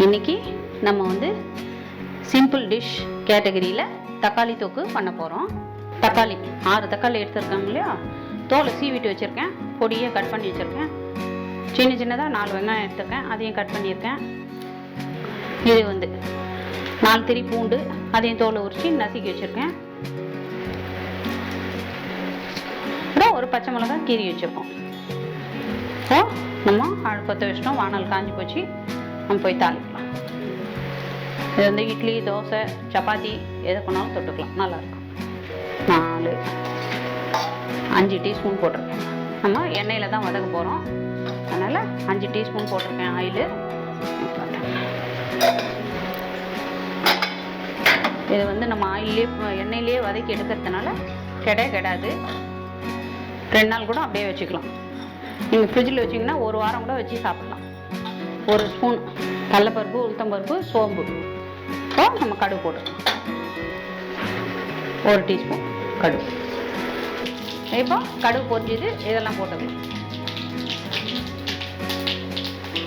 இன்றைக்கி நம்ம வந்து சிம்பிள் டிஷ் கேட்டகரியில் தக்காளி தொக்கு பண்ண போகிறோம். தக்காளி 6 தக்காளி எடுத்துருக்காங்க இல்லையா, தோலை சீவிட்டு வச்சுருக்கேன், பொடியை கட் பண்ணி வச்சுருக்கேன். சின்னதாக 4 வெங்காயம் எடுத்துருக்கேன், அதையும் கட் பண்ணியிருக்கேன். இது வந்து 4 திரி பூண்டு, அதையும் தோலை உரித்து நசுக்கி வச்சுருக்கேன். அப்புறம் ஒரு பச்சை மிளகாய் கீறி வச்சுருக்கோம். ஸோ நம்ம அடுப்பத்தை வச்சிட்டோம், வானல் காஞ்சி போச்சு, நம்ம போய் தாளிக்கலாம். இது வந்து இட்லி, தோசை, சப்பாத்தி எதை பண்ணாலும் தொட்டுக்கலாம், நல்லாயிருக்கும். 5 டீஸ்பூன் போட்டிருக்கேன். நம்ம எண்ணெயில் தான் வதக்க போகிறோம், அதனால் 5 டீஸ்பூன் போட்டிருக்கேன் ஆயிலு. இது வந்து நம்ம எண்ணெயிலே வதக்கி எடுக்கிறதுனால கெடாது. 2 நாள் கூட அப்படியே வச்சுக்கலாம். நீங்கள் ஃப்ரிட்ஜில் வச்சிங்கன்னா 1 வாரம் கூட வச்சு சாப்பிட்லாம். 1 ஸ்பூன் கடலைப்பருப்பு, உளுத்தம்பருப்பு, சோம்பு, நம்ம கடுகு போட்டுக்கலாம். 1 டீஸ்பூன் கடுகு. இப்போ கடுகு பொரிஞ்சுது, இதெல்லாம் போட்டுக்கலாம்.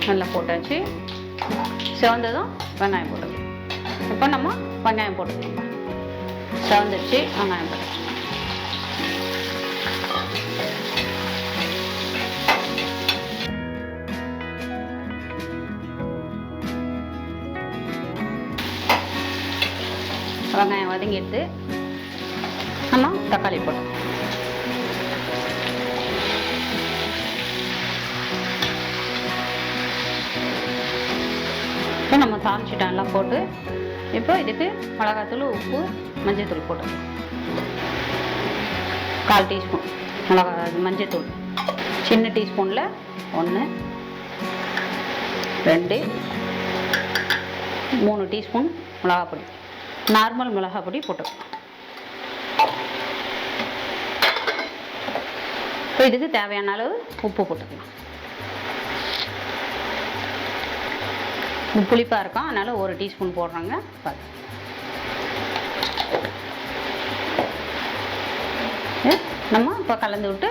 நல்லா போட்டாச்சு. செவந்ததும் வெங்காயம் போட்டுக்கலாம். இப்போ நம்ம வெங்காயம் போட்டுக்கலாம். செவந்துச்சு, வெங்காயம் போட்டுக்கலாம். வெங்காயம் வதங்கிட்டு நம்ம தக்காளி போட்டோம். இப்போ நம்ம தாளிச்சிட்டோம் எல்லாம் போட்டு. இப்போ இதுக்கு மிளகாத்தூள், உப்பு, மஞ்சள்தூள் போட்டோம். 1/4 டீஸ்பூன் மஞ்சள்தூள். சின்ன டீஸ்பூனில் 1, 2, 3 டீஸ்பூன் மிளகாப்பொடி, நார்மல் மிளகாய் பொடி போட்டுக்கலாம். இப்போ இதுக்கு தேவையான அளவு உப்பு போட்டுக்கலாம். புளிப்பாக இருக்கும், அதனால் 1 டீஸ்பூன் போடுறாங்க. நம்ம இப்போ கலந்து விட்டு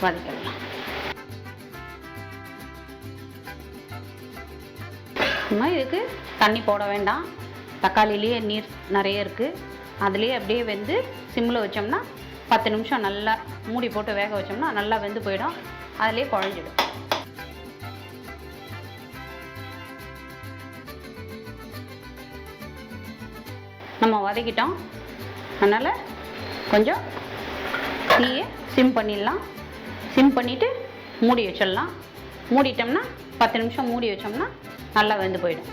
வதக்கிடலாம். நம்ம இதுக்கு தண்ணி போட வேண்டாம், தக்காளிலேயே நீர் நிறைய இருக்குது. அதுலேயே அப்படியே வெந்து சிம்மில் வச்சோம்னா 10 நிமிஷம் நல்லா மூடி போட்டு வேக வச்சோம்னா நல்லா வெந்து போயிடும், அதுலேயே குழஞ்சிடும். நம்ம வதக்கிட்டோம், அதனால் கொஞ்சம் தீயை சிம் பண்ணிடலாம். சிம் பண்ணிவிட்டு மூடி வச்சிடலாம். மூடிட்டோம்னா 10 நிமிஷம் மூடி வச்சோம்னா நல்லா வெந்து போயிடும்.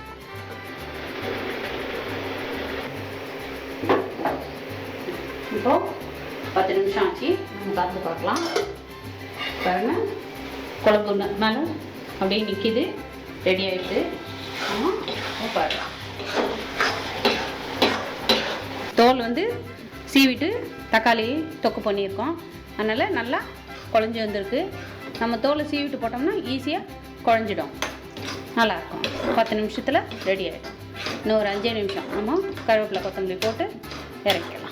இப்போது 10 நிமிஷம் ஆச்சு, நம்ம கலந்து பார்க்கலாம். பாருங்க, குழம்பு மேலே அப்படியே நிற்கிது, ரெடி ஆகிடுது. நம்ம பாருங்கள், தோல் வந்து சீவிட்டு தக்காளி தொக்கு பண்ணியிருக்கோம், அதனால் நல்லா குழஞ்சி வந்திருக்கு. நம்ம தோலை சீவிட்டு போட்டோம்னா ஈஸியாக குழஞ்சிடும், நல்லாயிருக்கும். 10 நிமிஷத்தில் ரெடி ஆகிடும். இன்னும் ஒரு 5 நிமிஷம் நம்ம கருவேப்பிலை, கொத்தமல்லி போட்டு இறக்கிக்கலாம்.